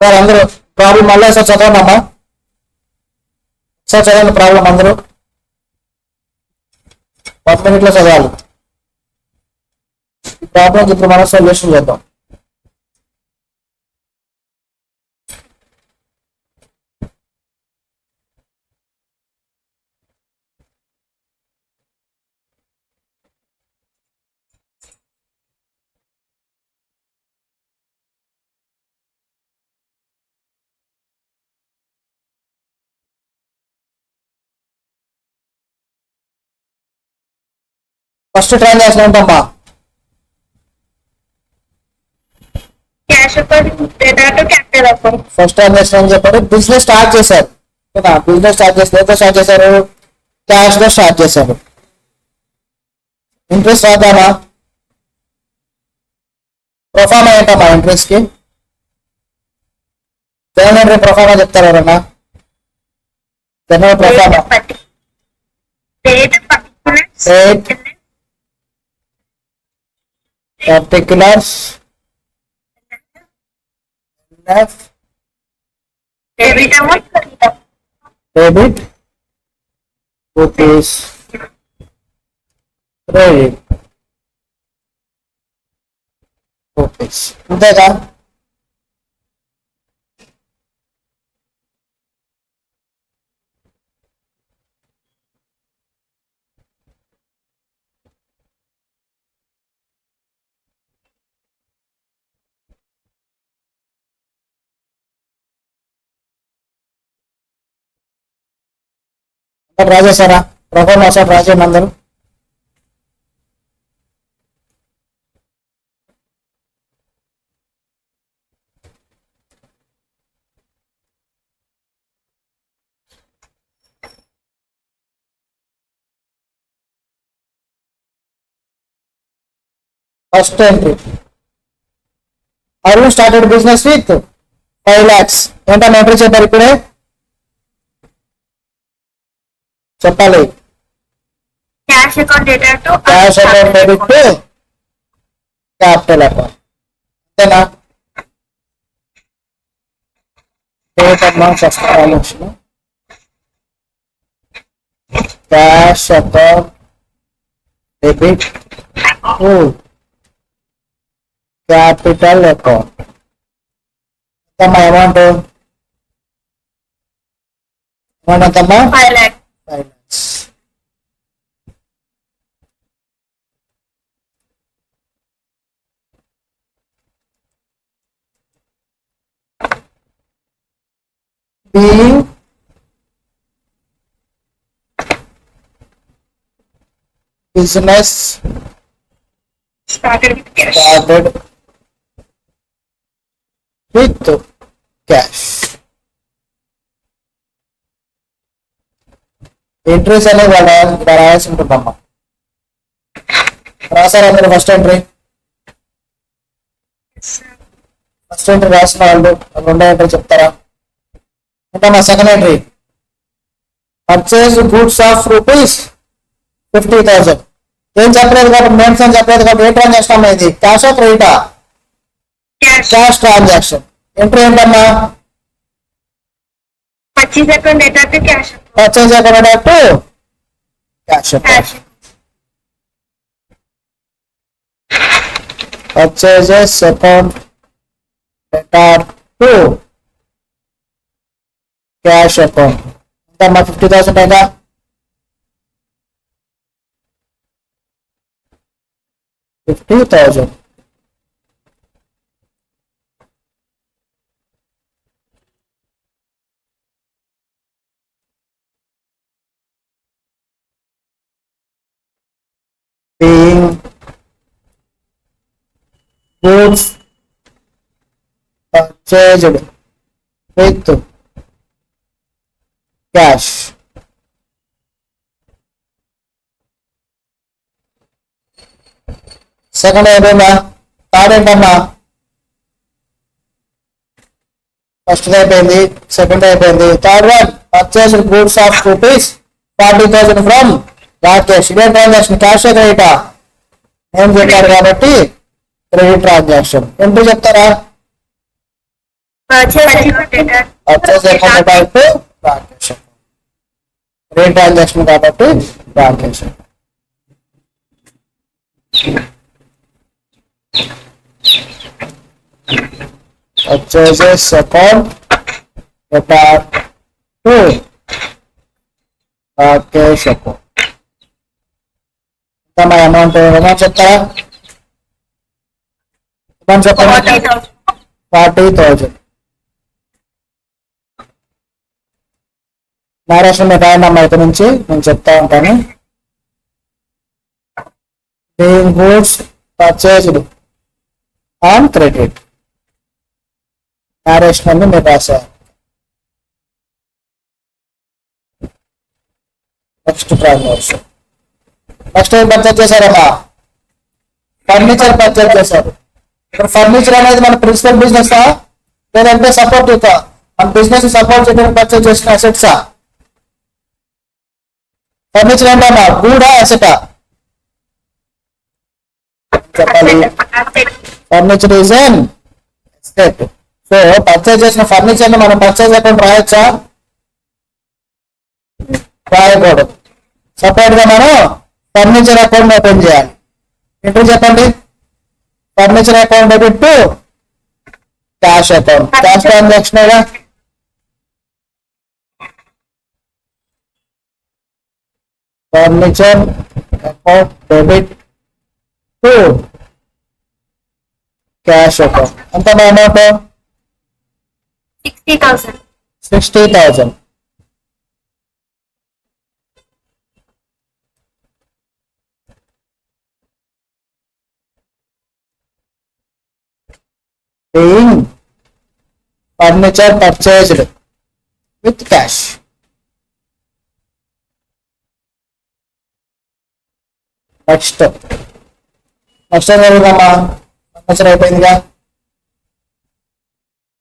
Sir అందరూ problem మళ్ళీ sir చదవండి అమ్మా. సార్ చదవండి ప్రాబ్లం అందరూ 1 minute చదవాలి. ఈ ప్రాబ్లం ఇప్పుడు మనం సొల్యూషన్ చేద్దాం. ఫస్ట్ ట్రాన్సాక్షన్ ఏంటమ్మా? ఫస్ట్ ట్రాన్సాక్షన్ అని చెప్పారు. బిజినెస్ స్టార్ట్ చేశారు కదా. బిజినెస్ స్టార్ట్ చేసి ఎంత స్టార్ట్ చేశారు? క్యాష్ లో స్టార్ట్ చేశారు. ఇంట్రెస్ట్ రాద్దామా? ప్రొఫార్మా ఏంటమ్మా ఇంట్రెస్ట్ కి? జనరల్ ప్రొఫార్మా చెప్తారు ఎవరన్నా? General proforma particulars debit rupees credit rupees. అంతేగా? డ్రా చేశారా? ప్రొఫైల్ ఒకసారి డ్రా చేయండి అందరూ. First entry, Arun started business with 5 lakhs. ఏంటన్నా ఎంట్రీ చెప్పారు ఇప్పుడే? చెప్పాలి. Cash account debit to capital account. అంతేనా? First transaction cash account debit to capital account. ఎంతమ్మా అమౌంట్? ఎంతమ్మా? 5 lakhs. Being business Started with cash. Entries అనేవి ఇలా రాయాల్సి ఉంటుందమ్మా. రాసారా అందరూ? ఫస్ట్ ఎంట్రీ రాసిన వాళ్ళు రెండో ఎంట్రీ చెప్తారా? ఏంటమ్మా second entry? Purchase goods of ₹50,000. ఏం చెప్పలేదు కాబట్టి నేమ్స్ అని చెప్పలేదు కాబట్టి ఏ ట్రాన్సాక్షన్ అమ్మా ఇది? క్యాషా క్రెడిటా? Cash transaction. ఎంట్రీ ఏంటమ్మా? Purchase account data to cash. Purchase account data to cash account. Purchases account data to cash account. ఎంతమ్మా? 50,000 కదా. $50,000. Being goods purchased with cash. Second అయిపోయిందా? థర్డ్ ఏంటమ్మా? ఫస్ట్ అయిపోయింది, సెకండ్ అయిపోయింది, third one purchased goods of ₹40,000 from Rakesh. ఇదే transaction. Cash క్రెడిటా? ఏం చెప్పారు కాబట్టి క్రెడిట్ ట్రాన్సాక్షన్. ఎంట్రీ చెప్తారా? Purchase account type Rakesh account. Credit transaction కాబట్టి Rakesh. Purchases account to Rakesh account. మన అమౌంట్ ఏమౌంట్ చెప్తారా? అమౌంట్ చెప్పండి. 40,000. మహారాష్ట్ర మీద రాయండి అయితే నుంచి నేను చెప్తా ఉంటాను. Being goods purchased on credit. Maharashtra నుండి మీరు రాశారు. Next transaction. నెక్స్ట్ ఏం పర్చేజ్ చేశారమ్మా? ఫర్నిచర్ పర్చేజ్ చేశారు. ఇప్పుడు ఫర్నిచర్ అనేది మన ప్రిన్సిపల్ బిజినెస్ లేదంటే సపోర్ట్ మన బిజినెస్ సపోర్ట్ చేయడానికి పర్చేజ్ చేసిన అసెట్సా? ఫర్నిచర్ ఏంటమ్మా? గూడా అసెటా? చెప్పాలి. Furniture is an asset. So purchase చేసిన ఫర్నిచర్ ని మనం పర్చేజ్ అకౌంట్ రాయొచ్చా? రాయకూడదు. సపరేట్ గా మనం ఫర్నిచర్ అకౌంట్ ఓపెన్ చేయాలి. ఏంటో చెప్పండి. Furniture account debit to cash account. Cash transaction furniture account debit to cash account. ఎంత amount? 60,000. Paying furniture purchased with cash. Next ఏం జరుగుతుందమ్మా? ఫర్నిచర్ అయిపోయిందిగా.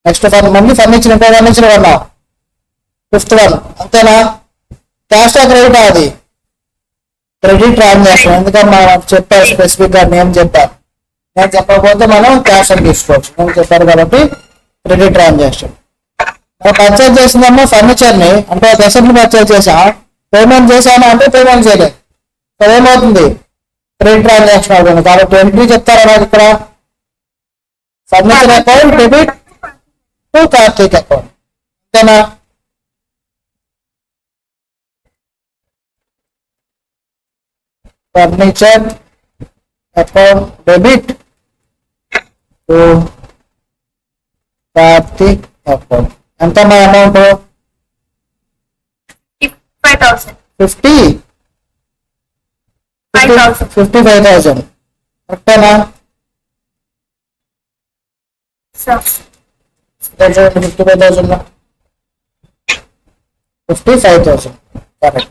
నెక్స్ట్ మళ్ళీ ఫర్నిచర్ ఇంకో ఫర్నిచర్ కొన్నాం. 5th one అంతేనా? క్యాష్ క్రెడిట్ అది క్రెడిట్ ట్రాన్సాక్షన్. ఎందుకమ్మా చెప్పారు స్పెసిఫిక్ గా నేమ్ చెప్పారు. నేను చెప్పకపోతే మనం క్యాష్ అని తీసుకోవచ్చు. నేను చెప్పారు కాబట్టి క్రెడిట్ ట్రాన్సాక్షన్. మనం పర్చేజ్ చేసిందమ్మా ఫర్నిచర్ ని, అంటే ఒక అసెట్ ని పర్చేజ్ చేసాం. పేమెంట్ చేసామా అంటే పేమెంట్ చేయలేదు. సో ఏమవుతుంది? క్రెడిట్ ట్రాన్సాక్షన్ అవుతుంది. కాబట్టి ఎంట్రీ చెప్తారా నాకు ఇక్కడ? Furniture account debit to Karthik account. అంతేనా? Furniture account debit to Karthik account. ఎంత మా అమౌంట్? 55,000. కరెక్టేనా? 55,000 కరెక్ట్.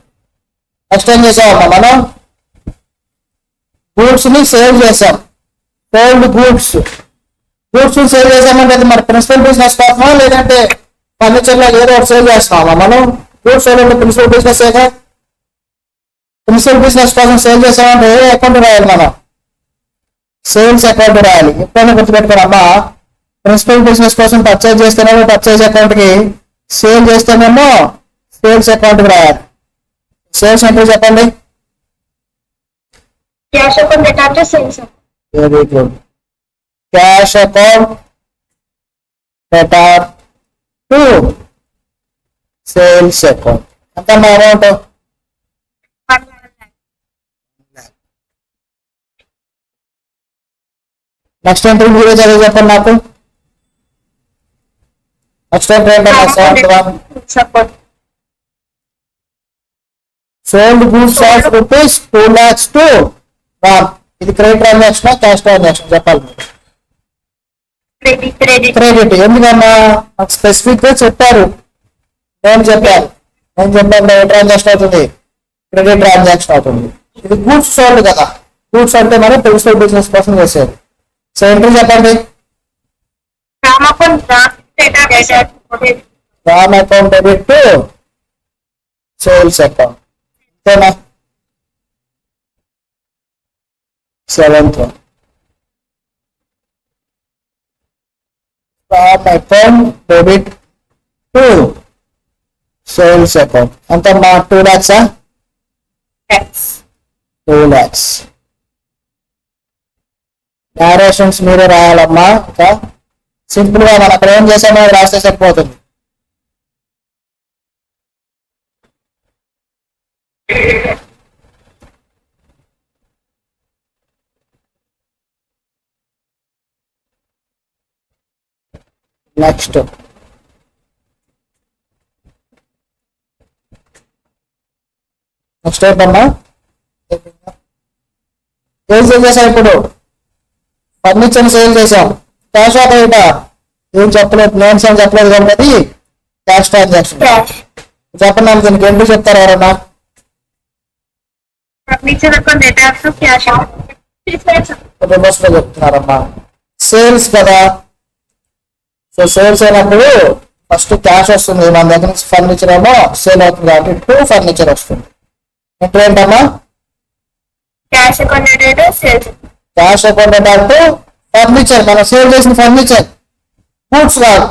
నెక్స్ట్ ఏం చేసామమ్మా? మనం గూడ్స్ ని సేల్ చేసాం. సోల్డ్ గూడ్స్ సేల్ చేసామంటే అది మన ప్రిన్సిపల్ బిజినెస్ కోసమా లేదంటే ఫర్నిచర్ లో ఏదో ఒకటి సేల్ చేస్తున్నామా? మనం గూడ్స్ సేల్ అంటే ప్రిన్సిపల్ బిజినెస్ ఏగా. ప్రిన్సిపల్ బిజినెస్ కోసం సేల్ చేసామంటే ఏ అకౌంట్ రాయాలి? మనం సేల్స్ అకౌంట్ రాయాలి. ఎప్పుడైనా గుర్తుపెట్టుకోనమ్మా, ప్రిన్సిపల్ బిజినెస్ కోసం పర్చేజ్ చేస్తేనేమో పర్చేజ్ అకౌంట్ కి, సేల్ చేస్తేనేమో సేల్స్ అకౌంట్ కి రాయాలి. సేల్స్ అంటే చెప్పండి. Cash account data to sales account. Very good. Cash account data to sales account. ఎంత మా అమౌంట్? 1 lakh. నెక్స్ట్ ఎంట్రీ మీరే చదివి చెప్పండి నాకు. నెక్స్ట్ ఎంట్రీ ఏంటమ్మా? 7th one. Support. Sold goods of rupees 2 lakhs to Ram. ఇది క్రెడిట్ ట్రాన్సాక్షన్ క్యాష్ ట్రాన్సాక్షన్ చెప్పాలి. Credit. ఎందుకమ్మా? నాకు స్పెసిఫిక్ గా చెప్పారు. నేను చెప్పాను ఏ ట్రాన్సాక్షన్ అవుతుంది? క్రెడిట్ ట్రాన్సాక్షన్ అవుతుంది. ఇది గూడ్స్ సోల్డ్ కదా. గూడ్స్ అంటే మనం ప్రిన్సిపల్ బిజినెస్ కోసం చేసేది. సో ఎంట్రీ చెప్పండి. Ram account Ram account debit to sales account. అంతేనా? 7th one. From account debit to sales account. ఎంతమ్మా? 2 lakhs. Tax. 2 lakhs. నారేషన్స్ మీరే రాయాలమ్మా. ఇంకా సింపుల్ గా మనం అక్కడ ఏం చేసామో అది రాస్తే సరిపోతుంది. నెక్స్ట్ ఏంటమ్మా? ఏం సేల్ చేసాం ఇప్పుడు? ఫర్నిచర్ సేల్ చేసాం. క్యాష్ ఆఫ్ బయట ఏం చెప్పలేదు, నేమ్స్ ఏం చెప్పలేదు కాబట్టి క్యాష్ ట్రాన్సాక్షన్. Cash. చెప్పండి నాకు దీనికి ఎందుకు చెప్తారు ఎవరన్నా? Furniture account data to cash out. Reverse లో చెప్తున్నారమ్మా. సేల్స్ కదా, సో సేల్స్ అయినప్పుడు ఫస్ట్ క్యాష్ వస్తుంది మన దగ్గర నుంచి, ఫర్నిచర్ ఏమో సేల్ అవుతుంది కాబట్టి 2 ఫర్నిచర్ వస్తుంది. ఇప్పుడు ఏంటమ్మా? Cash account data to sales. Cash account అంటే ఫర్నిచర్, మనం సేల్ చేసిన ఫర్నిచర్, గూడ్స్ కాదు.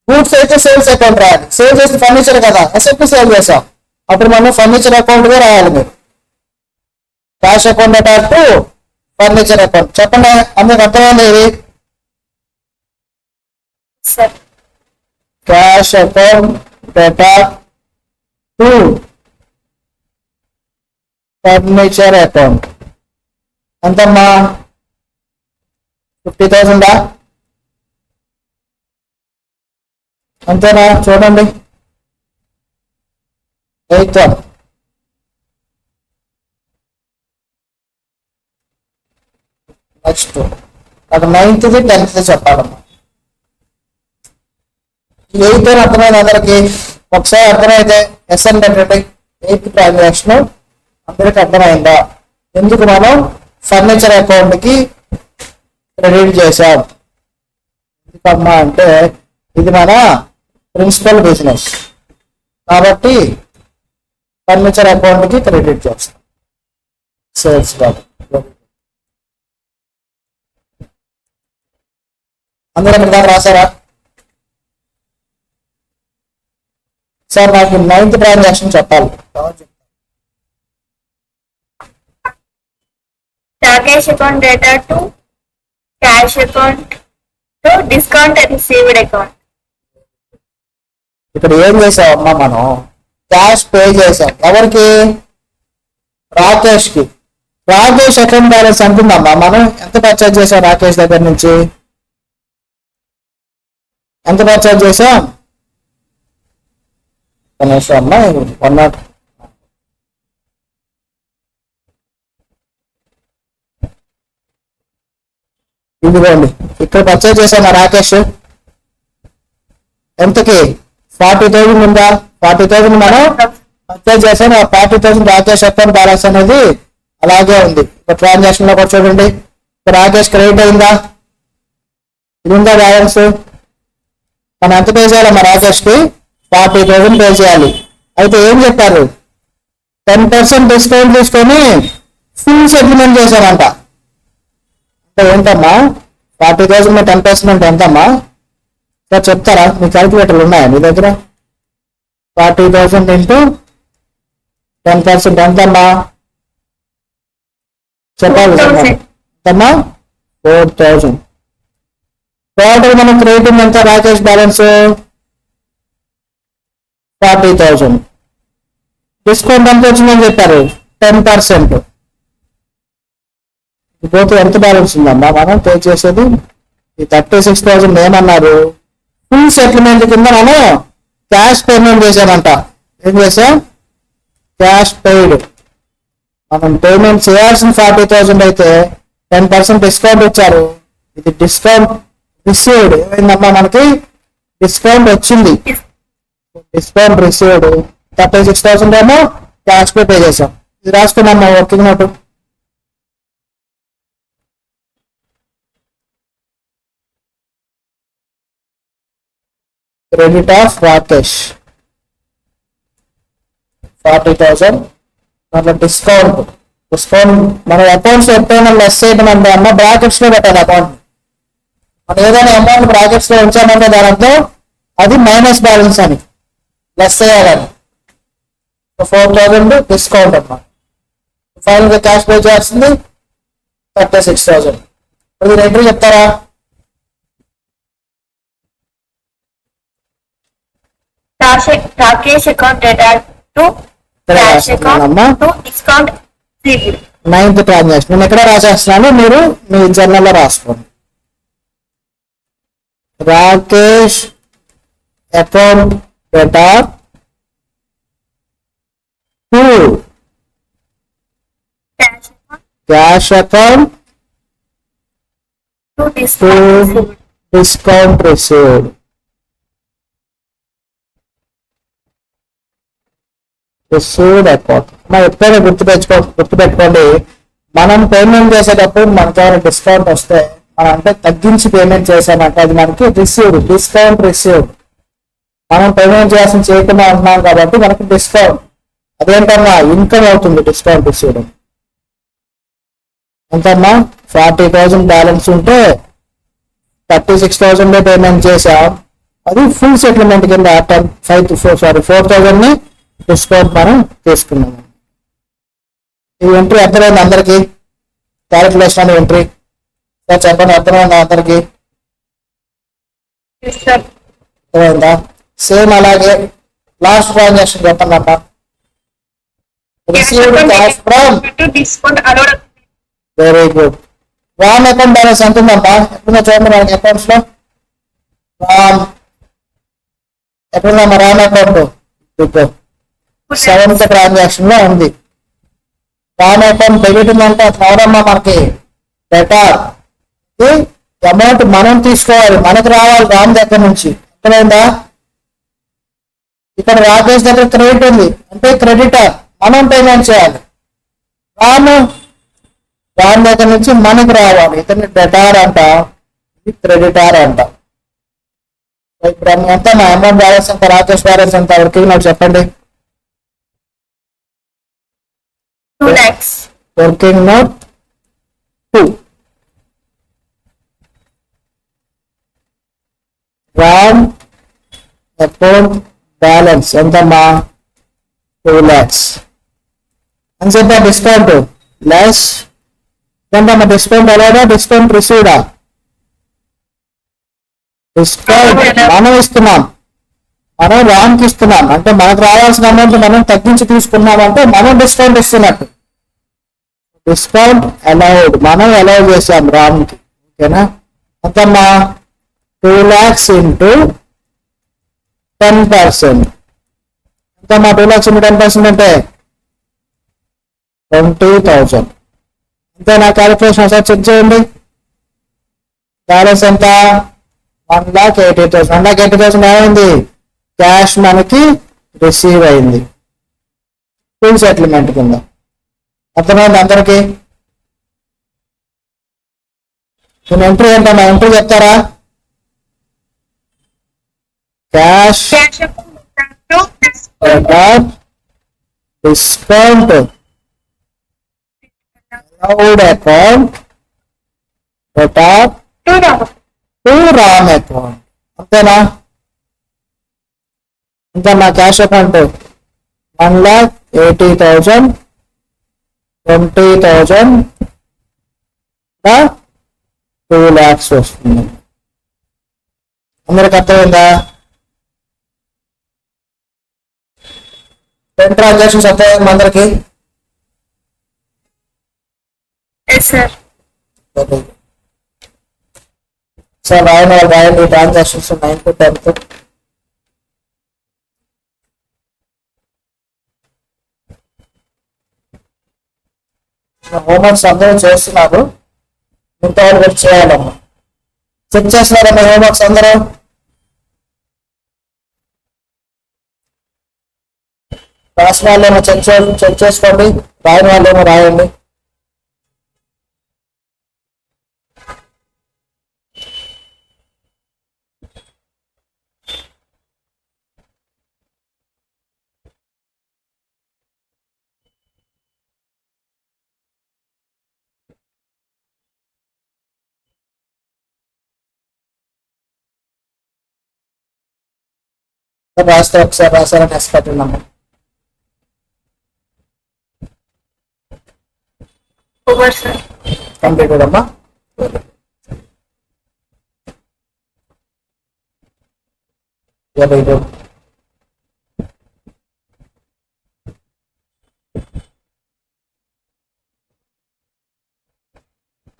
గూడ్స్ అయితే సేల్స్ అకౌంట్ రాయాలి. సేల్ చేసిన ఫర్నిచర్ కదా, అసెట్ సేల్ చేసాం, అప్పుడు మనం ఫర్నిచర్ అకౌంట్ గా రాయాలి. మీరు క్యాష్ అకౌంట్ అంటే ఫర్నిచర్ అకౌంట్. చెప్పండి అందరికి అర్థమైంది ఇది? Sir. Cash account data to furniture account. ఎంతమ్మా? 50,000. అంతేనా? చూడండి 8th one. నెక్స్ట్ అక్కడ 9th, 10th చెప్పాలమ్మా. 8th అర్థమైంది అందరికి? ఒకసారి అర్థమైతే ఎస్ఎన్ పెట్టండి. 8th ట్రాన్సాక్షన్ అందరికి అర్థమైందా? ఎందుకు మనం ఫర్నిచర్ అకౌంట్ కి క్రెడిట్ చేసాం? ఎందుకమ్మా అంటే ఇది మన ప్రిన్సిపల్ బిజినెస్ కాబట్టి ఫర్నిచర్ అకౌంట్ కి క్రెడిట్ చేస్తాం. సేల్స్ కాదు. అందరూ ఇక్కడ దాకా రాసారా? సార్ నాకు 9th ట్రాన్సాక్షన్ చెప్పాలి. Cash account data to cash account to discount and received account. ఇక్కడ ఏం చేసామమ్మా? మనం క్యాష్ పే చేసాం. ఎవరికి? రాకేష్ కి. రాకేష్ అకౌంట్ బ్యాలెన్స్ అంటుందమ్మా. మనం ఎంత పర్చేజ్ చేసాం రాకేష్ దగ్గర నుంచి? ఎంత పర్చేజ్ చేసాం? కనీసం అమ్మా 100. ఇదిగోండి ఇక్కడ పర్చేజ్ చేసామా రాకేష్? ఎంతకి? 40,000 ఉందా? 40,000 మనం పర్చేజ్ చేసాం. ఆ 40,000 రాకేష్ అకౌంట్ బ్యాలెన్స్ అనేది అలాగే ఉంది. ఒక ట్రాన్సాక్షన్ లో కూడా చూడండి, రాకేష్ క్రెడిట్ అయిందా? ఇది ఉందా బ్యాలెన్స్? మనం ఎంత పే చేయాలమ్మా రాకేష్ కి? 40,000 పే చేయాలి. అయితే ఏం చెప్పారు? 10% డిస్కౌంట్ తీసుకొని ఫుల్ సెటిల్మెంట్ చేశారంట. అంటే ఏంటమ్మా 40,000 10% ఎంతమ్మా? సార్ చెప్తారా? మీ క్యాల్కులేటర్లు ఉన్నాయా మీ దగ్గర? 40,000 ఇంటూ 10% ఎంతమ్మా చెప్పాలి? ఎంతమ్మా? 4,000. టోటల్ మనం క్రెడిట్ ఎంత రాకేష్ బ్యాలెన్స్? 40,000. డిస్కౌంట్ ఎంత వచ్చిందని చెప్పారు? 10%. పోతే ఎంత బ్యాలెన్స్ ఉందమ్మా మనం పే చేసేది? ఈ 36,000 ఏమన్నారు? ఫుల్ సెటిల్మెంట్ కింద మనం క్యాష్ పేమెంట్ చేసామంట. ఏం చేసాం? Cash paid. మనం పేమెంట్ చేయాల్సిన 40,000 అయితే 10% డిస్కౌంట్ ఇచ్చారు. ఇది డిస్కౌంట్ రిసీవ్డ్. ఏమైందమ్మా మనకి? డిస్కౌంట్ వచ్చింది. Discount received. 36,000 ఏమో క్యాష్ పే చేసాం. ఇది రాసుకున్నామ్మా working note. Credit of Rakesh 40,000. దాంట్లో డిస్కౌంట్ మన అకౌంట్స్ ఎప్పుడైనా లెస్ చేయడం అంటే అమ్మ బ్రాకెట్స్ లో పెట్టాలి అకౌంట్. మనం ఏదైనా అమౌంట్ బ్రాకెట్స్ లో ఉంచామంటే దాని అర్థం అది మైనస్ బ్యాలెన్స్ అని, లెస్ చేయాలని. 4,000 డిస్కౌంట్ అన్నమాట. ఫైనల్ గా క్యాష్ పే చేయాల్సింది 36,000. ఇది ఎంట్రీ చెప్తారా? Rakesh account data to cash account to discount received. 9th transaction నేను ఎక్కడ రాసేస్తున్నాను, మీరు మీ జర్నల్లో రాసుకోండి. Rakesh account data to Cash account cash account to to discount received. Discount received. Received account మనం ఎప్పుడైనా గుర్తుపెట్టుకోండి, మనం పేమెంట్ చేసేటప్పుడు మనకి ఏమైనా డిస్కౌంట్ వస్తే మనం అంటే తగ్గించి పేమెంట్ చేసామంటే అది మనకి రిసీవ్డ్, డిస్కౌంట్ రిసీవ్డ్. మనం పేమెంట్ చేయాల్సిన చేయకుండా ఉంటున్నాం కాబట్టి మనకి డిస్కౌంట్, అదేంటమ్మా ఇన్కమ్ అవుతుంది డిస్కౌంట్ రిసీవ్డ్. ఎంతమ్మా 40,000 బ్యాలెన్స్ ఉంటే 36,000 పేమెంట్ చేసాం, అది ఫుల్ సెటిల్మెంట్ కింద 4,000 ని డిస్కౌంట్ మనం తీసుకున్నాము. ఈ ఎంట్రీ అర్థమైంది అందరికి? క్యాలిక్యులేషన్ అనే ఎంట్రీ చెప్పండి, అర్థమైందా అందరికి? Yes, sir. అర్థమైందా? సేమ్ అలాగే లాస్ట్ ట్రాన్సాక్షన్ చెప్పండి అమ్మా. Cash received account cash from, to discount allowed. Very good. Ram account balance ఎంత ఉందమ్మా? ఎప్పుడున్నా చూడండి మనకి అకౌంట్స్ లో. రామ్ ఎప్పుడున్నా రామ్ అకౌంట్ 7th ట్రాన్సాక్షన్ లో ఉంది. రామ్ అకౌంట్ డెబిట్ ఉందంటే అట్లా ఎవరమ్మా మనకి బెటర్. అమౌంట్ మనం తీసుకోవాలి, మనకు రావాలి రామ్ దగ్గర నుంచి. అర్థమైందా? ఇక్కడ రాకేష్ దగ్గర క్రెడిట్ ఉంది అంటే క్రెడిటర్, మనం పేమెంట్ చేయాలి. రామ్ దగ్గర నుంచి మనకు రావాలి, ఇతన్ని డెటార్ అంట, ఇది క్రెడిటార్ అంట. ఇప్పుడు ఎంత నా అమౌంట్ బ్యాలెన్స్ ఎంత, రాకేష్ బ్యాలెన్స్ ఎంత ఎవరికి నాకు చెప్పండి. 2 lakhs. Working note 2. Ram account balance ఎంతమ్మా? 2 lakhs. అని చెప్పా డిస్కౌంట్ లెస్ ఎంతమ్మా? డిస్కౌంట్ అలాగా డిస్కౌంట్ రిసీవ్డా? డిస్కౌంట్ మనం ఇస్తున్నాం, మనం రామ్కి ఇస్తున్నాం అంటే మనకు రావాల్సిన అమౌంట్ మనం తగ్గించి తీసుకున్నాం అంటే మనం డిస్కౌంట్ ఇస్తున్నట్టు. డిస్కౌంట్ అలౌడ్, మనం అలౌ చేసాం రామ్కి. ఓకేనా? ఎంతమ్మా? 2 lakhs ఇంటూ 10%. ఎంతమ్మా 2 lakhs ఇంటూ 10% అంటే 20,000. అంతే నా క్యాలిక్యులేషన్ ఒకసారి చెక్ చేయండి. బ్యాలెన్స్ ఎంత? 1,80,000. 1,80,000 ఏమైంది? క్యాష్ మనకి రిసీవ్ అయింది ఫుల్ సెటిల్మెంట్ కింద. అర్థమైంది అందరికి? నేను ఎంట్రీ ఏంటన్నా ఎంట్రీ చెప్తారా? Cash Cash account to discount discount allowed account data to Ram. To Ram account. అంతేనా? ఇంకా నా క్యాష్ అకౌంట్ 1,80,000, 20,000, 2 lakhs వస్తుంది. అందరికి అర్థమైందా? 10 ట్రాన్సాక్షన్స్ అర్థమైంది అందరికి? Yes, sir. సార్ రాయని వాళ్ళు రాయండి ట్రాన్సాక్షన్స్ 9 to 10. హోంవర్క్స్ అందరూ చేస్తున్నారు, మిగతా వాళ్ళు కూడా చేయాలమ్మా. చెక్ చేస్తున్నారమ్మా హోంవర్క్స్ అందరూ? రాసిన వాళ్ళేమో చెక్ చేసుకోండి, రాయని వాళ్ళేమో రాయండి. రాస్తే ఒకసారి రాసారని ఎస్ పెట్టినాము. Over sir. కంప్లీటెడ్ అమ్మా. Very good.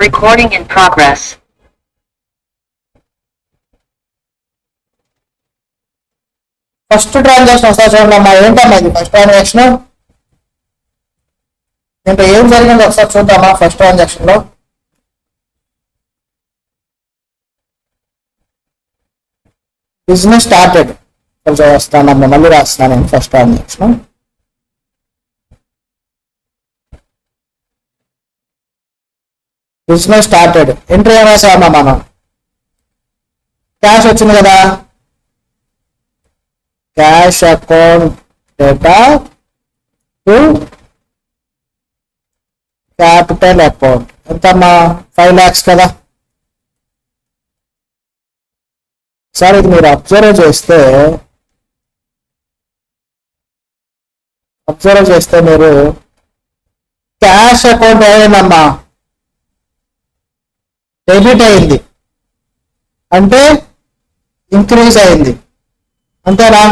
Recording in progress. First transaction వస్తా చూడండి అమ్మా. ఏంటమ్మా ఇది ఫస్ట్ ట్రాన్సాక్షన్? అంటే ఏం జరిగింది ఒకసారి చూద్దామా ఫస్ట్ ట్రాన్సాక్షన్ లో. Business started. కొంచెం వస్తానమ్మా, మళ్ళీ రాస్తున్నాను నేను first transaction. Business started. Entry ఏం వేసామమ్మా మనం? క్యాష్ వచ్చింది కదా, cash account data to capital account. ఎంతమ్మా? 5 lakhs కదా. సార్ ఇది మీరు అబ్జర్వ్ చేస్తే మీరు క్యాష్ అకౌంట్ అయిందమ్మా, డెబిట్ అయింది అంటే ఇంక్రీజ్ అయింది అంతేనా?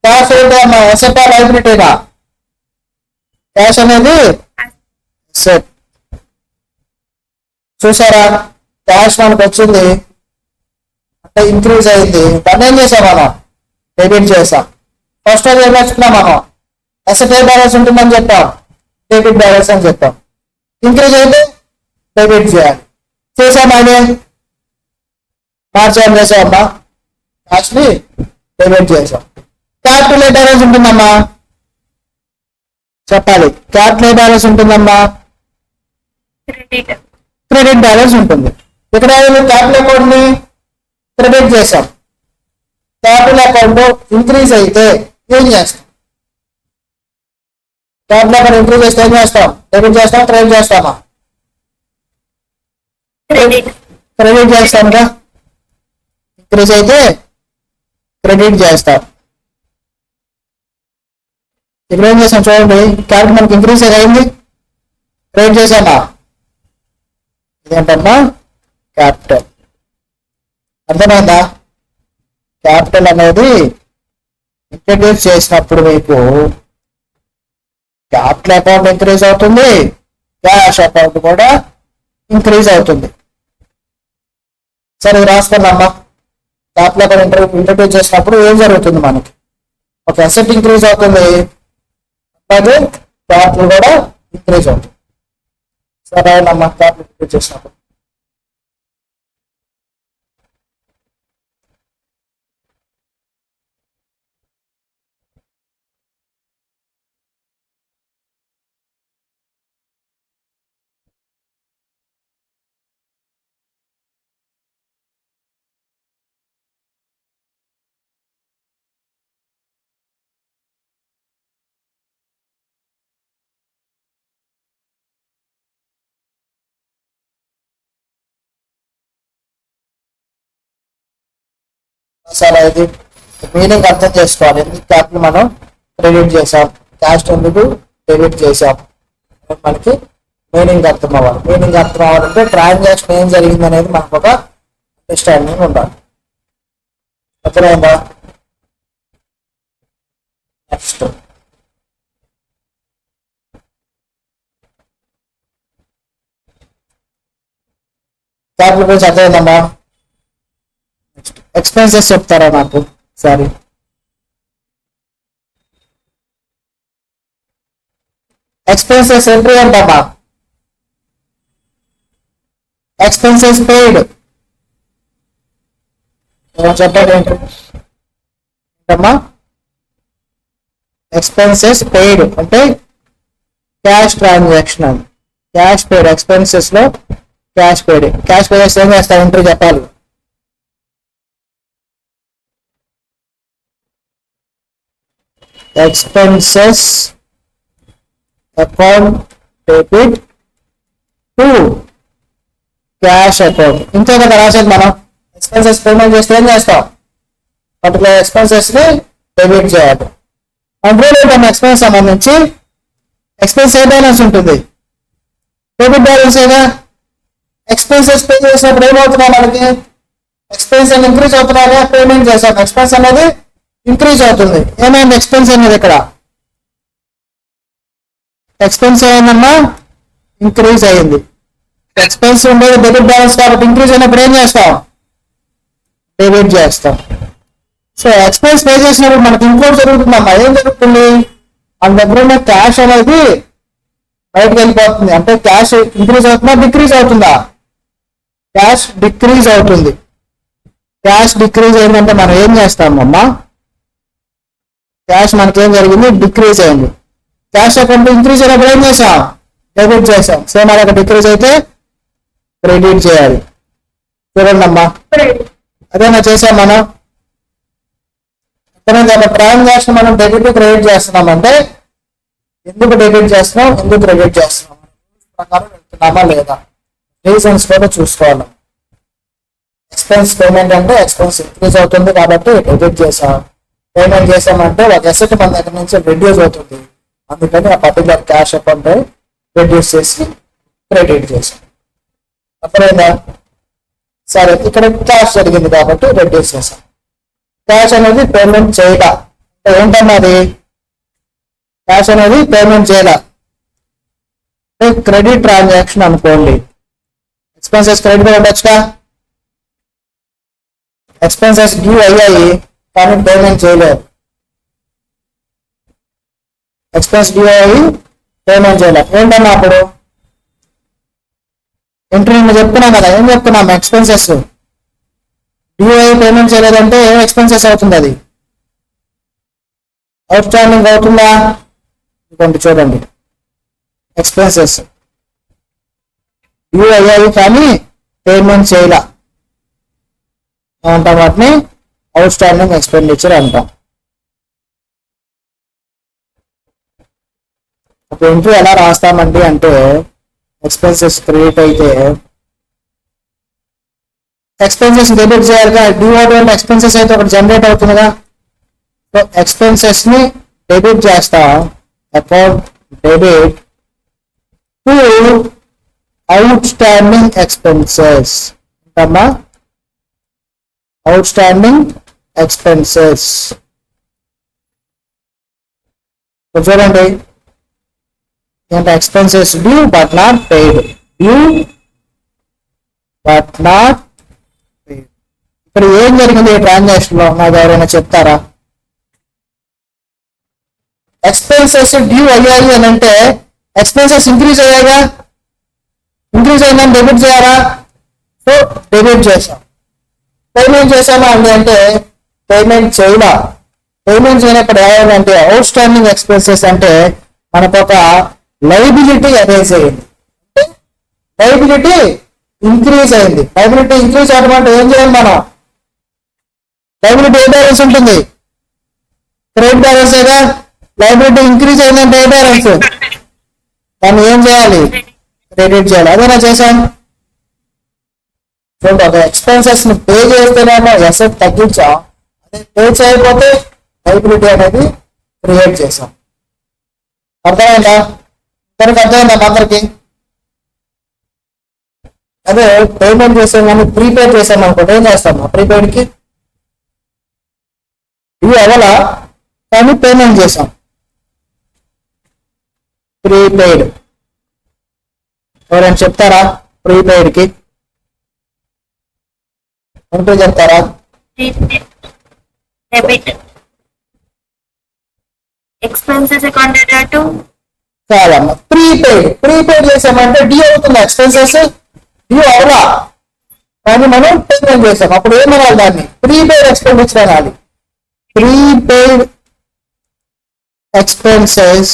క్యాష్ ఏంటి అమ్మా? ఎసెట్ లైబిలిటీగా? క్యాష్ అనేది ఎసెట్. చూసారా, క్యాష్ మనకు వచ్చింది అంటే ఇంక్రీజ్ అయింది. దాన్ని ఏం చేసాం మనం? డెబిట్ చేసాం. ఫస్ట్ అది ఏం నేర్చుకున్నాం మనం? ఎసెట్ ఏ బ్యాలెన్స్ ఉంటుందని చెప్పాం, డెబిట్ బ్యాలెన్స్ అని చెప్పాం. ఇంక్రీజ్ అయితే డెబిట్ చేయాలి. చేసామండి, మార్చేం చేసామమ్మా, క్యాష్ ని డెబిట్ చేసాం. క్యాపిటల్ ఏ బ్యాలెన్స్ ఉంటుందమ్మా? చెప్పాలి. క్యాపిటల్ ఏ బ్యాలెన్స్ ఉంటుందమ్మా? క్రెడిట్. క్రెడిట్ బ్యాలెన్స్ ఉంటుంది. ఇక్కడ క్యాపిటల్ అకౌంట్ ని క్రెడిట్ చేసాం. క్యాపిటల్ అకౌంట్ ఇంక్రీజ్ అయితే ఏం చేస్తాం? క్యాపిటల్ అకౌంట్ ఇంక్రీజ్ చేస్తే ఏం చేస్తాం? డెబిట్ చేస్తాం, క్రెడిట్ చేస్తామా? క్రెడిట్. క్రెడిట్ చేస్తాంగా. ఇంక్రీజ్ అయితే క్రెడిట్ చేస్తాం. ఇక్కడ ఏం చేసాం చూడండి, క్యాపిటల్ మనకి ఇంక్రీజ్ అయింది, క్రెడిట్ చేసామా? ఇదేంటమ్మా? క్యాపిటల్. అర్థమైందా? క్యాపిటల్ అనేది ఇంట్రడ్యూస్ చేసినప్పుడు మీకు క్యాపిటల్ అకౌంట్ ఇంక్రీజ్ అవుతుంది, క్యాష్ అకౌంట్ కూడా ఇంక్రీజ్ అవుతుంది. సరే రాసుకుందామా. క్యాపిటల్ అకౌంట్ ఇంట్రడ్యూస్ చేసినప్పుడు ఏం జరుగుతుంది మనకి? ఒక అసెట్ ఇంక్రీజ్ అవుతుంది, అలాగే క్యాపిటల్ కూడా ఇంక్రీజ్ అవుతుంది. సరే అమ్మా, క్యాపిటల్ ఇంక్రీజ్ చేసినప్పుడు సరే ఇది మీనింగ్ అర్థం చేసుకోవాలి. ఎందుకు క్యాపిటల్ మనం క్రెడిట్ చేసాం, క్యాష్ ఎందుకు డెబిట్ చేసాం, మనకి మీనింగ్ అర్థం అవ్వాలి. మీనింగ్ అర్థం అవ్వాలంటే ట్రాన్సాక్షన్ ఏం జరిగింది అనేది మనకు ఒక అండర్స్టాండింగ్ ఉండాలి. అర్థమైందా? నెక్స్ట్ క్యాపిటల్ గురించి అర్థమైందమ్మా. ఎక్స్పెన్సెస్ చెప్తారా నాకు? సారీ, ఎక్స్పెన్సెస్ ఎంట్రీ అంటమ్మా. ఎక్స్పెన్సెస్ పెయిడ్ చెప్పండి ఏంటమ్మా? ఎక్స్పెన్సెస్ పెయిడ్ అంటే క్యాష్ ట్రాన్సాక్షన్ అని. క్యాష్ పెయిడ్, ఎక్స్పెన్సెస్ లో క్యాష్ పెయిడ్. క్యాష్ పెయిడ్ ఏం చేస్తా? ఎంట్రీ చెప్పాలి. Expenses account debit to cash account. ఇంతే కదా రాసేది మనం. ఎక్స్పెన్సెస్ పేమెంట్ చేస్తే ఏం చేస్తాం? పర్టికులర్ ఎక్స్పెన్సెస్ ని డెబిట్ చేయాలి. కంట్రోల్ ఇన్కమ్ ఎక్స్పెన్స్ సంబంధించి ఎక్స్పెన్స్ ఏ బ్యాలెన్స్ ఉంటుంది, డెబిట్ బ్యాలెన్స్ ఏగా. ఎక్స్పెన్సెస్ పే చేసినప్పుడు ఏమవుతున్నా మనకి ఎక్స్పెన్స్ అని ఇంక్రీజ్ అవుతున్నాయా, పేమెంట్ చేసాం ఎక్స్పెన్స్ అనేది ఇంక్రీజ్ అవుతుంది. ఏమైంది ఎక్స్పెన్స్ అనేది ఇక్కడ ఎక్స్పెన్స్ అయిందమ్మా, ఇంక్రీజ్ అయింది. ఎక్స్పెన్స్ ఉండేది డెబిట్ బ్యాలెన్స్ కాబట్టి ఇంక్రీజ్ అయినప్పుడు ఏం చేస్తాం, డెబిట్ చేస్తాం. సో ఎక్స్పెన్స్ పే చేసినప్పుడు మనకి ఇంకోటి జరుగుతుందమ్మా, ఏం జరుగుతుంది, మన దగ్గర ఉన్న క్యాష్ అనేది బయటకు వెళ్ళిపోతుంది. అంటే క్యాష్ ఇంక్రీజ్ అవుతుందా డిక్రీజ్ అవుతుందా, క్యాష్ డిక్రీజ్ అవుతుంది. క్యాష్ డిక్రీజ్ అయిందంటే మనం ఏం చేస్తామమ్మా, క్యాష్ మనకేం జరిగింది, డిక్రీజ్ అయింది. క్యాష్ అకౌంట్ ఇంక్రీజ్ అయినప్పుడు ఏం చేసాం, డెబిట్ చేసాం. సేమ్ అలాగే డిక్రీజ్ అయితే క్రెడిట్ చేయాలి. చూడండి అమ్మా, అదేనా చేసాం మనం. ట్రాన్సాక్షన్ మనం డెబిట్ క్రెడిట్ చేస్తున్నామంటే ఎందుకు డెబిట్ చేస్తున్నాం, ఎందుకు క్రెడిట్ చేస్తున్నాం ప్రకారం వెళ్తున్నామా లేదా, రీజన్స్ కూడా చూసుకోవాలి. ఎక్స్పెన్స్ పేమెంట్ అంటే ఎక్స్పెన్స్ ఇంక్రీజ్ అవుతుంది కాబట్టి డెబిట్ చేసాం. పేమెంట్ చేసామంటే ఒక అసెట్ మన దగ్గర నుంచి రెడ్యూస్ అవుతుంది, అందుకని ఆ పర్టికులర్ క్యాష్ అకౌంట్ రెడ్యూస్ చేసి క్రెడిట్ చేసాం. అర్థమైందా. సరే, ఇక్కడ క్యాష్ జరిగింది కాబట్టి రెడ్యూస్ చేసాం. క్యాష్ అనేది పేమెంట్ చేయడా ఏంటన్నది, క్యాష్ అనేది పేమెంట్ చేయడా క్రెడిట్ ట్రాన్సాక్షన్ అనుకోండి. ఎక్స్పెన్సెస్ క్రెడిట్ ఉండొచ్చుగా, ఎక్స్పెన్సెస్ డ్యూ అయ్యాయి కానీ పేమెంట్ చేయలేదు. ఎక్స్పెన్స్ డ్యూ అయ్యి పేమెంట్ చేయలేదు ఏంటన్నా అప్పుడు ఎంట్రీ చెప్తున్నాం కదా, ఏం చెప్తున్నాం, ఎక్స్పెన్సెస్ డ్యూ అయ్యి పేమెంట్ చేయలేదంటే ఏం ఎక్స్పెన్సెస్ అవుతుంది, అది అవుట్ స్టాండింగ్ అవుతుందా. ఇంకోటి చూడండి, ఎక్స్పెన్సెస్ డ్యూ అయ్యాయి కానీ పేమెంట్ చేయలే అంటాం, వాటిని అవుట్ స్టాండింగ్ ఎక్స్పెండిచర్ అంటాం. ఒక ఎంట్రీ ఎలా రాస్తామండి అంటే ఎక్స్పెన్సెస్ క్రియేట్ అయితే ఎక్స్పెన్సెస్ డెబిట్ చేయాలిగా, డ్యూ అటువంటి ఎక్స్పెన్సెస్ అయితే ఒకటి జనరేట్ అవుతుందిగా. సో ఎక్స్పెన్సెస్ ని డెబిట్ చేస్తా, account debit to outstanding expenses అంటమ్మా, అవుట్ స్టాండింగ్ ఎక్స్పెన్సెస్. చూడండి ఏంటంటే expenses due but not paid, due but not paid. ఇక్కడ ఏం జరిగింది ఈ ట్రాన్సాక్షన్ లో నాకు ఎవరైనా చెప్తారా. ఎక్స్పెన్సెస్ డ్యూ అయ్యాయి అని అంటే ఎక్స్పెన్సెస్ ఇంక్రీజ్ అయ్యాయిగా, ఇంక్రీజ్ అయిందని డెబిట్ చేయాలా, సో డెబిట్ చేసాం. పేమెంట్ చేసామా అండి అంటే పేమెంట్ చేయలా. పేమెంట్ చేయనప్పుడు ఏమైందంటే అవుట్ స్టాండింగ్ ఎక్స్పెన్సెస్ అంటే మనకు ఒక లైబిలిటీ అరేజ్ అయింది, లైబిలిటీ ఇంక్రీజ్ అయింది. లైబిలిటీ ఇంక్రీజ్ అవడం అంటే ఏం చేయాలి మనం, లైబిలిటీ ఏ బ్యాలెన్స్ ఉంటుంది, క్రెడిట్ బ్యాలెన్స్ ఏగా. లైబిలిటీ ఇంక్రీజ్ అయిందంటే ఏ బ్యాలెన్స్, దాన్ని ఏం చేయాలి, క్రెడిట్ చేయాలి. అదేనా చేసాం. చూడండి, ఒక ఎక్స్పెన్సెస్ ని పే చేస్తేనేమో అసెట్ తగ్గించాం, అదే పే చేయకపోతే లైబిలిటీ అనేది క్రియేట్ చేసాం. అర్థమైందా, ఇద్దరికి అర్థమైందా అందరికి. అదే పేమెంట్ చేసాం కానీ ప్రీపేడ్ చేసాం అనుకోండి, ఏం చేస్తాము, ప్రీపెయిడ్ కి ఇవి అవ్వాలా కానీ పేమెంట్ చేసాం, ప్రీపెయిడ్. ఎవరైనా చెప్తారా ప్రీపెయిడ్ కి ఉంటే చెప్తారా. Debit expenses account data to కాదమ్మా, ప్రీపెయిడ్ చేసామంటే డ్యూ అవుతుంది, ఎక్స్పెన్సెస్ డ్యూ అవలా కానీ మనం పేమెంట్ చేసాం. అప్పుడు ఏమనాలి, దాన్ని ప్రీపెయిడ్ ఎక్స్పెండిచర్ అనాలి. Prepaid expenses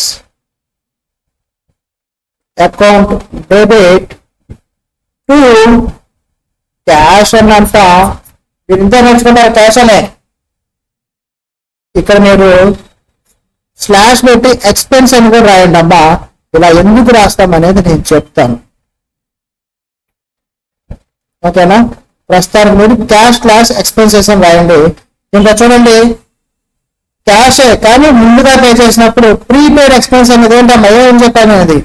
account debit to cash అని అంట. మీరు ఇంత నేర్చుకుంటారు క్యాష్ అనే, ఇక్కడ మీరు స్లాష్ పెట్టి ఎక్స్పెన్స్ అని కూడా రాయండి అమ్మా. ఇలా ఎందుకు రాస్తాం అనేది నేను చెప్తాను, ఓకేనా. ప్రస్తుతానికి మీరు క్యాష్ క్లాస్ ఎక్స్పెన్సెస్ అని రాయండి. ఇంకా చూడండి క్యాషే కానీ ముందుగా పే చేసినప్పుడు ప్రీపెయిడ్ ఎక్స్పెన్స్ అనేది ఏంటమ్మా ఏం చెప్పాను అది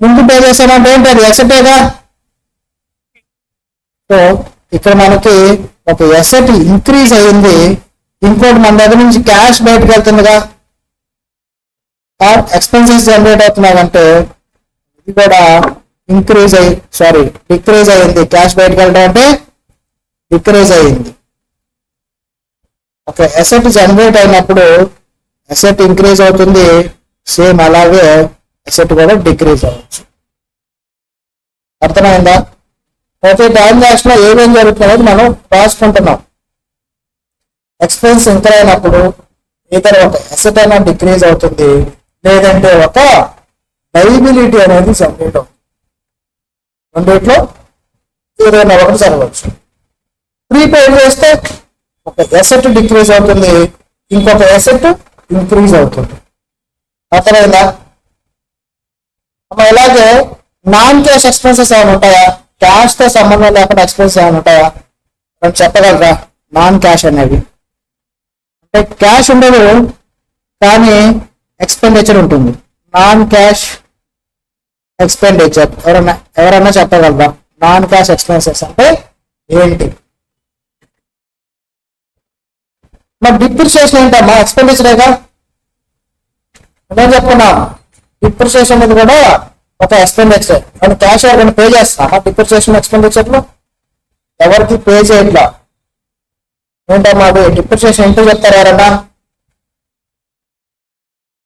ముందు పే చేసామంటే ఏంటి అది ఎసెటేగా. సో ఇక్కడ మనకి ఒక ఎసెట్ ఇంక్రీజ్ అయింది, ఇంకోటి మన దగ్గర నుంచి క్యాష్ బయటకు వెళ్తుందిగా, ఎక్స్పెన్సెస్ జనరేట్ అవుతున్నాయంటే ఇది కూడా డిక్రీజ్ అయింది. క్యాష్ బయటకు వెళ్ళడం అంటే డిక్రీజ్ అయింది. ఒక ఎసెట్ జనరేట్ అయినప్పుడు ఎసెట్ ఇంక్రీజ్ అవుతుంది, సేమ్ అలాగే ఎసెట్ కూడా డిక్రీజ్ అవ్వచ్చు. అర్థమైందా? ప్రతి ట్రాన్సాక్షన్ లో ఏమేం జరుగుతున్నది మనం రాసుకుంటున్నాం. ఎక్స్పెన్స్ ఇంక్రీజ్ అయినప్పుడు ఇతర ఒక ఎసెట్ అయినా డిక్రీజ్ అవుతుంది, లేదంటే ఒక లైబిలిటీ అనేది జనరేట్ అవుతుంది. రెండిట్లో ఏదైనా ఒకటి జరగవచ్చు. ప్రీపెయిడ్ చేస్తే ఒక ఎసెట్ డిక్రీజ్ అవుతుంది, ఇంకొక ఎసెట్ ఇంక్రీజ్ అవుతుంది. అర్థమైందా? ఇలాగే నాన్ క్యాష్ ఎక్స్పెన్సెస్ ఏమైనా ఉంటాయా? క్యాష్ తో సంబంధం లేకుండా ఎక్స్పెన్సెస్ ఏమైనా ఉంటాయా? మనం చెప్పగలరా? నాన్ క్యాష్ అనేవి అంటే క్యాష్ ఉండదు కానీ ఎక్స్పెండిచర్ ఉంటుంది. నాన్ క్యాష్ ఎక్స్పెండిచర్ ఎవరన్నా చెప్పగలరా? నాన్ క్యాష్ ఎక్స్పెన్సెస్ అంటే ఏంటి? మరి డిప్రిసియేషన్ ఏంటమ్మా? ఎక్స్పెండిచరేగా. నేను చెప్పుకున్నాం డిప్రిసియేషన్ అనేది కూడా ఒక ఎక్స్పెండిచర్. మనం క్యాష్ ఎవరికైనా పే చేస్తామా డిప్రిసియేషన్ ఎక్స్పెండిచర్ లో? ఎవరికి పే చేయట్లా. ఏంటమ్మా అది డిప్రిసియేషన్ ఏంటో చెప్తారు ఎవరన్నా?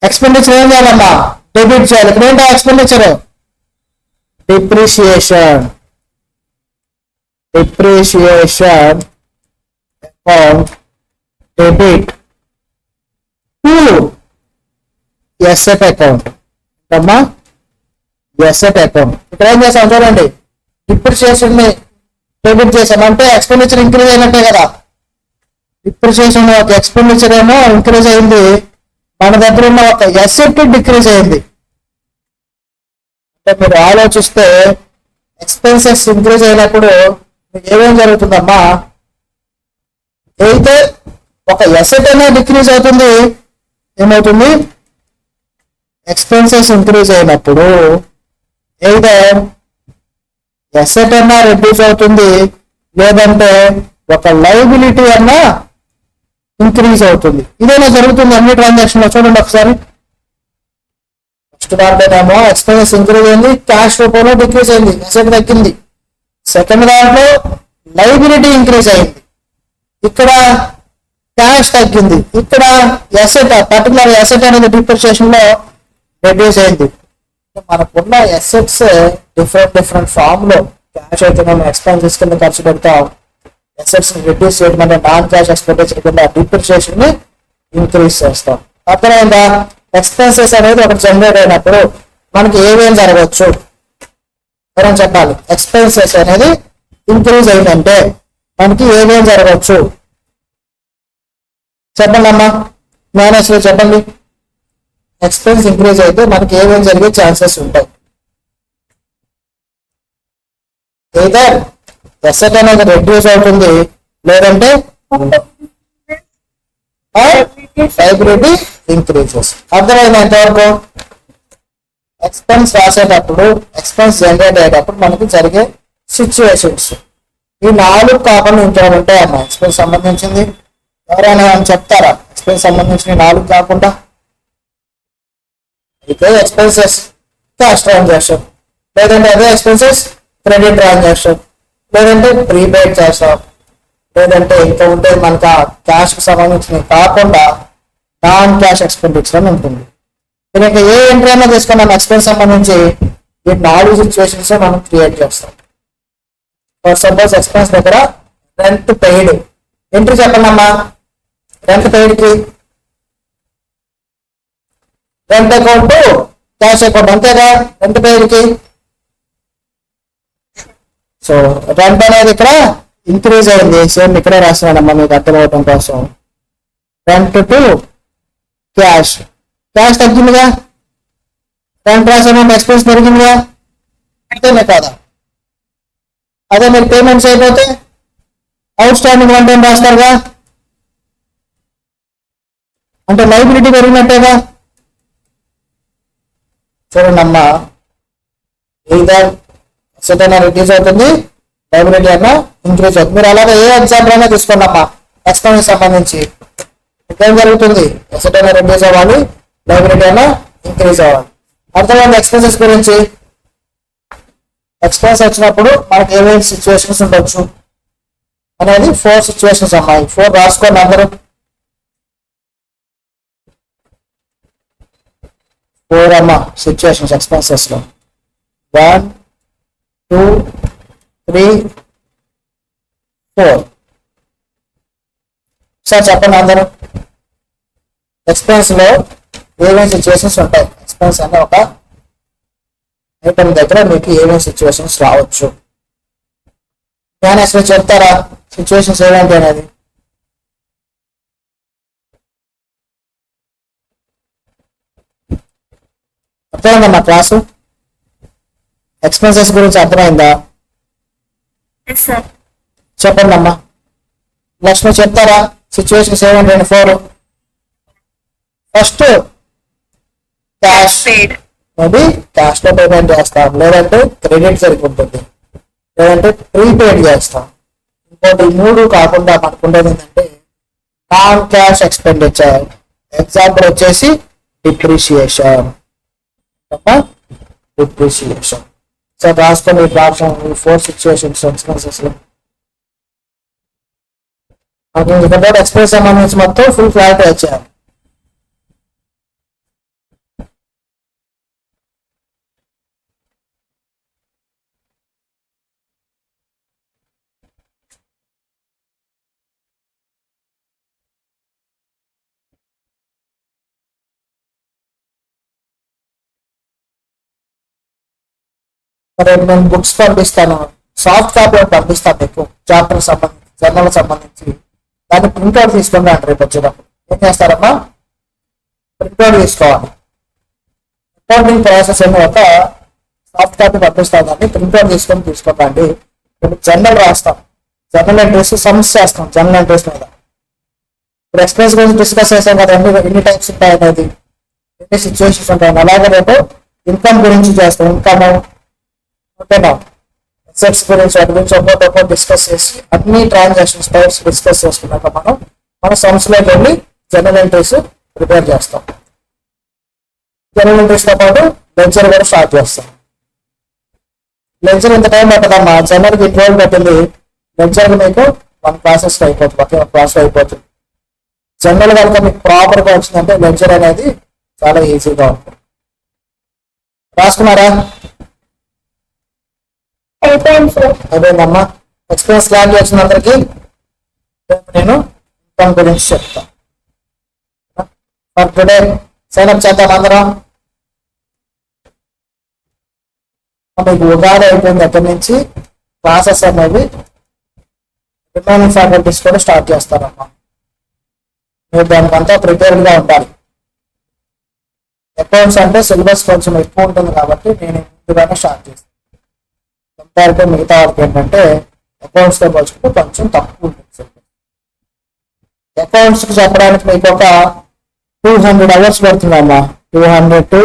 ఎక్స్పెండిచర్ ఏం చేయాలమ్మా? డెబిట్ చేయాలి. ఇక్కడ ఏంటో expenditure depreciation account debit to asset account అమ్మా. ఎసెట్ అకౌంట్ ఇక్కడ ఏం చేసాం చూడండి, డిప్రిసియేషన్ ని డెబిట్ చేసామంటే ఎక్స్పెండిచర్ ఇంక్రీజ్ అయినట్టే కదా. డిప్రిసియేషన్ ఒక ఎక్స్పెండిచర్ ఏమో ఇంక్రీజ్ అయింది, మన దగ్గర ఉన్న ఒక ఎసెట్ డిక్రీజ్ అయింది. అంటే మీరు ఆలోచిస్తే ఎక్స్పెన్సెస్ ఇంక్రీజ్ అయినప్పుడు మీకు ఏమేం జరుగుతుందమ్మా? అయితే ఒక ఎసెట్ అయినా డిక్రీజ్ అవుతుంది, ఏమవుతుంది? ఎక్స్పెన్సెస్ ఇంక్రీజ్ అయినప్పుడు ఏదో ఎసెట్ అన్నా రెడ్యూస్ అవుతుంది, లేదంటే ఒక లైబిలిటీ అన్నా ఇంక్రీజ్ అవుతుంది. ఇదేనా జరుగుతుంది అన్ని ట్రాన్సాక్షన్ లో. చూడండి ఒకసారి. ఫస్ట్ దాంట్లోనేమో ఎక్స్పెన్సెస్ ఇంక్రీజ్ అయింది, క్యాష్ రూపంలో డిక్రీజ్ అయింది, ఎసెట్ తగ్గింది. సెకండ్ దాంట్లో లైబిలిటీ ఇంక్రీజ్ అయింది, ఇక్కడ క్యాష్ తగ్గింది, ఇక్కడ ఎసెట్ పర్టికులర్ ఎసెట్ అనేది డిప్రిసియేషన్ లో రెడ్యూస్ అయింది. మనకున్న ఎసెట్స్ డిఫరెంట్ ఫామ్ లో క్యాష్ అయితే మనం ఎక్స్పెన్సెస్ కింద ఖర్చు పెడతాం, ఎసెట్స్ ని రిడ్యూస్ చేయడం అంటే నాన్ క్యాష్ ఎక్స్పెండిచర్ కింద డిప్రిసియేషన్ ని ఇంక్రీజ్ చేస్తాం. అర్థమైందా? ఎక్స్పెన్సెస్ అనేది ఒకటి జనరేట్ అయినప్పుడు మనకి ఏమేం జరగవచ్చు మనం చెప్పాలి. ఎక్స్పెన్సెస్ అనేది ఇంక్రీజ్ అయిందంటే మనకి ఏమేం జరగవచ్చు చెప్పండి అమ్మా. మేనేజర్ చెప్పండి. ఎక్స్పెన్స్ ఇంక్రీజ్ అయితే మనకి ఏమేమి జరిగే ఛాన్సెస్ ఉంటాయి? ఏదర్ ఎసెట్ అనేది రెడ్యూస్ అవుతుంది, లేదంటే లైబిలిటీ ఇంక్రీజెస్. అర్థమైంది ఎంతవరకు? ఎక్స్పెన్స్ రాసేటప్పుడు, ఎక్స్పెన్స్ జనరేట్ అయ్యేటప్పుడు మనకి జరిగే సిచ్యువేషన్స్ ఈ 4 కాకుండా ఇంకేమైనా ఉంటాయమ్మా ఎక్స్పెన్స్ సంబంధించింది? ఎవరైనా చెప్తారా? ఎక్స్పెన్స్ సంబంధించిన 4 కాకుండా అయితే ఎక్స్పెన్సెస్ క్యాష్ ట్రాన్సాక్షన్, లేదంటే అదే ఎక్స్పెన్సెస్ క్రెడిట్ ట్రాన్సాక్షన్, లేదంటే ప్రీపెయిడ్ చేస్తాం, లేదంటే ఇంకా ఉంటే మనకు క్యాష్ కి సంబంధించినవి కాకుండా నాన్ క్యాష్ ఎక్స్పెండిచర్ అని ఉంటుంది. ఇంకా ఏ ఎంట్రీ అయినా తీసుకున్నాం ఎక్స్పెన్స్ సంబంధించి ఈ 4 సిచ్యువేషన్స్ మనం క్రియేట్ చేస్తాం. ఫర్ సపోజ్ ఎక్స్పెన్స్ దగ్గర రెంట్ పెయిడ్ ఎంట్రీ చెప్పండి అమ్మా. రెంట్ పెయిడ్ కి రెంట్ అకౌంట్ క్యాష్ అకౌంట్ అంతేగా రెంట్ పెయిడ్ కి. సో రెంట్ అనేది ఇక్కడ ఇంక్రీజ్ అయింది, సేమ్ ఇక్కడే రాస్తున్నాడమ్మా మీకు అర్థం అవటం కోసం. రెంట్ టు క్యాష్, క్యాష్ తగ్గిందిగా, రెంట్ రాసామంటే ఎక్స్పెన్స్ పెరిగిందిగా, అంతేనే కాదా? అదే మీరు పేమెంట్స్ అయిపోతే అవుట్ స్టాండింగ్ రెంట్ ఏం రాస్తారుగా, అంటే లైబిలిటీ పెరిగినట్టేగా. చూడండి అమ్మా, ఈదర్ అసెట్ అయినా రిడ్యూస్ అవుతుంది, లైబిలిటీ అయినా ఇంక్రీజ్ అవుతుంది. మీరు అలాగే ఏ ఎగ్జాంపుల్ అయినా తీసుకోండి అమ్మా, ఎక్స్పెన్స్ సంబంధించి ఏం జరుగుతుంది, అసెట్ అయినా రిడ్యూస్ అవ్వాలి, లైబిలిటీ అయినా ఇంక్రీజ్ అవ్వాలి. అర్థమైంది ఎక్స్పెన్సెస్ గురించి. ఎక్స్పెన్స్ వచ్చినప్పుడు మనకి ఏమేమి సిచ్యువేషన్స్ ఉండొచ్చు అనేది 4 సిచ్యువేషన్స్ అమ్మాయి. 4 రాసుకోండి అందరూ. 4 అమ్మా సిచ్యువేషన్స్ ఎక్స్పెన్సెస్ లో. 1 2 3 4. సార్ చెప్పండి అందరూ, ఎక్స్పెన్స్ లో ఏమేమి సిచ్యువేషన్స్ ఉంటాయి. ఎక్స్పెన్స్ అనే ఒక ఐటమ్ దగ్గర మీకు ఏమేమి సిచ్యువేషన్స్ రావచ్చు కానీ అసలు చెప్తారా సిచ్యువేషన్స్ ఏమంటే అనేది. అర్థమైందమ్మా క్లాసు? ఎక్స్పెన్సెస్ గురించి అర్థమైందా? Yes, sir. చెప్పండి అమ్మా. లక్ష్మి చెప్తారా సిచ్యువేషన్స్ ఏమంటే 4? First cash, Paid. Maybe cash లో పేమెంట్ చేస్తాం, లేదంటే క్రెడిట్ సరిపోతుంది, లేదంటే ప్రీపెయిడ్ చేస్తాం. ఇంకోటి 3 కాకుండా మనకు ఉండేది ఏంటంటే నాన్ క్యాష్ ఎక్స్పెండిచర్. ఎగ్జాంపుల్ వచ్చేసి డిప్రిషియేషన్. డిప్రిషియేషన్. సో రాసుకోండి రాష్ట్రం 4 సిచ్యువేషన్స్ ఎక్స్పెన్సెస్ లో. ఎక్స్పెన్స్ సంబంధించి మొత్తం ఫుల్ క్లారిటీ వచ్చారు. మరి నేను బుక్స్ పంపిస్తాను, సాఫ్ట్ కాపీ పంపిస్తాను మీకు, చాప్టర్ సంబంధించి జర్నల్ సంబంధించి. దాన్ని ప్రింట్అవుట్ తీసుకుని రండి రేపు వచ్చేటప్పుడు. ఏం చేస్తారమ్మా, ప్రింట్అవుట్ తీసుకోవాలి. అకౌంటింగ్ ప్రాసెస్ ఏమో ఒక సాఫ్ట్ కాపీ పంపిస్తాను, దాన్ని ప్రింట్అవుట్ తీసుకోండి. ఇప్పుడు జర్నల్ రాస్తాం, జర్నల్ ఎంట్రీస్ సమ్స్ చేస్తాం జర్నల్ ఎంట్రీస్ మీద. ఇప్పుడు ఎక్స్పెన్స్ గురించి డిస్కస్ చేస్తాం కదా, ఎన్ని టైప్స్ ఉంటాయి అనేది, ఎన్ని సిచ్యువేషన్స్ ఉంటాయి. అలాగే రేపు ఇన్కమ్ గురించి చేస్తాం, ఇన్కమ్ ఓకేనా, అసెట్స్ గురించి వాటి గురించి ఒక్కొక్క డిస్కస్ చేసి అన్ని ట్రాన్సాక్షన్స్ టైప్స్ డిస్కస్ చేసుకున్నాక మన సమ్స్ లోకి వెళ్ళి జనరల్ ఎంట్రీస్ ప్రిపేర్ చేస్తాం. జనరల్ ఎంట్రీస్ తో పాటు లెడ్జర్ కూడా స్టార్ట్ చేస్తాం. లెడ్జర్ ఇంత టైం పట్టదమ్మా, జనరల్ కి ఇంట్రోల్ పెట్టింది, లెడ్జర్ మీకు 1 క్లాసెస్ అయిపోతుంది, ఒకే 1 క్లాస్ అయిపోతుంది. జనరల్ కనుక మీకు ప్రాపర్ గా వచ్చిందంటే లెడ్జర్ అనేది చాలా ఈజీగా ఉంటుంది. రాసుకున్నారా? అయిపోయింది సార్. అయిపోయిందమ్మా. ఎక్స్పీరియన్స్ క్లారిటీ వచ్చిన అందరికి నేను ఇన్కమ్ గురించి చెప్తాను. ఫర్ టుడే సైన్ అప్ చేద్దాం అందరం. మీకు ఉగాది అయిపోయిన దగ్గర నుంచి క్లాసెస్ అనేవి రిమైనింగ్ ఫ్యాకల్టీస్ కూడా స్టార్ట్ చేస్తారమ్మా. మీరు దానికంతా ప్రిపేర్డ్ గా ఉండాలి. అకౌంట్స్ అంటే సిలబస్ కొంచెం ఎక్కువ ఉంటుంది కాబట్టి నేను ముందుగానే స్టార్ట్ చేస్తాను. కంపేర్ టు మిగతా వాళ్ళకి ఏంటంటే అకౌంట్స్ తో పోల్చుకుంటే కొంచెం తక్కువ ఉంటుంది. అకౌంట్స్ కి చెప్పడానికి మీకు ఒక 200 అవర్స్ పడుతుందమ్మా. 200 to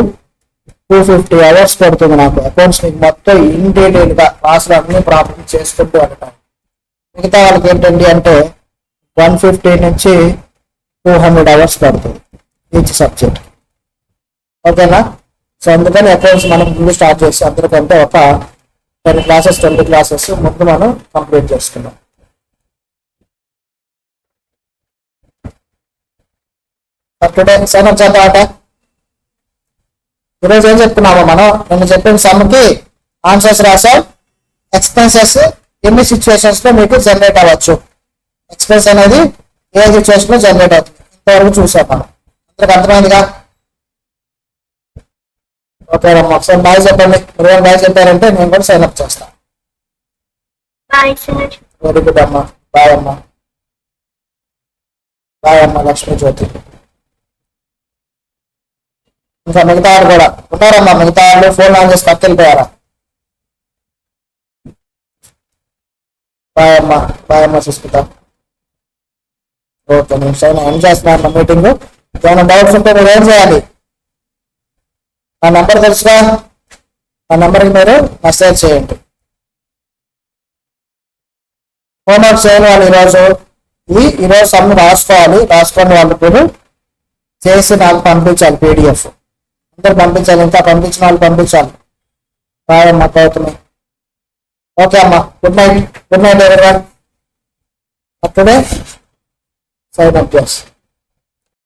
250 అవర్స్ పడుతుంది నాకు అకౌంట్స్ మీకు మొత్తం ఇన్ డీటెయిల్ గా క్లాసులు అన్ని ప్రాపర్టీ చేసుకుంటూ వెళ్ళటం. మిగతా వాళ్ళకి ఏంటండి అంటే 150 నుంచి 200 అవర్స్ పడుతుంది ఈచ్ సబ్జెక్ట్. ఓకేనా? సో అందుకని అకౌంట్స్ మనం ముందు స్టార్ట్ చేసి అందరికంటే ఒక 10 క్లాసెస్ 20 క్లాసెస్ ముందు మనం కంప్లీట్ చేసుకున్నాం. టుడే సైన్ అప్ చేద్దామట. ఈరోజు ఏం చెప్తున్నామో మనం నేను చెప్పిన సమ్కి ఆన్సర్స్ రాసాం. ఎక్స్పెన్సెస్ ఎన్ని సిచ్యువేషన్స్ లో మీకు జనరేట్ అవ్వచ్చు, ఎక్స్పెన్స్ అనేది ఏ సిచ్యువేషన్ లో జనరేట్ అవుతుంది ఇంతవరకు చూసాం మనం. అందరికి అర్థమైందిగా? ఓకే అమ్మా, ఒకసారి బాయ్ చెప్పండి. మీరు బాయ్ చెప్పారంటే నేను కూడా సైన్ అప్ చేస్తాను. Bye sir. వెరీ గుడ్ అమ్మా. బాయ్ అమ్మా. బాయ్ అమ్మా లక్ష్మీ జ్యోతి. ఇంకా మిగతా వాళ్ళు కూడా ఉన్నారమ్మా, మిగతా వాళ్ళు ఫోన్ ఆన్ చేసి పక్కకి వెళ్ళిపోయారా? బాయ్ అమ్మా. బాయ్ అమ్మా సుస్మిత. ఓకే నేను సైన్ ఎండ్ చేస్తున్నాను మీటింగ్. ఏమైనా డౌట్స్ ఉంటే మీరు ఏం చేయాలి, నా నెంబర్ తెలుసుగా, ఆ నెంబర్కి మీరు మెసేజ్ చేయండి. హోంవర్క్ చేయాలి వాళ్ళు ఈరోజు సమ్ రాసుకోవాలి. రాసుకొని వాళ్ళు మీరు చేసి నాకు పంపించాలి. PDF అందరు పంపించాలి, ఇంకా పంపించిన వాళ్ళు పంపించాలి. రాయమ్మా గౌతమి. ఓకే అమ్మా, గుడ్ నైట్ ఎవరీవన్. అప్పుడే సైన్ అప్ చేస్తాం.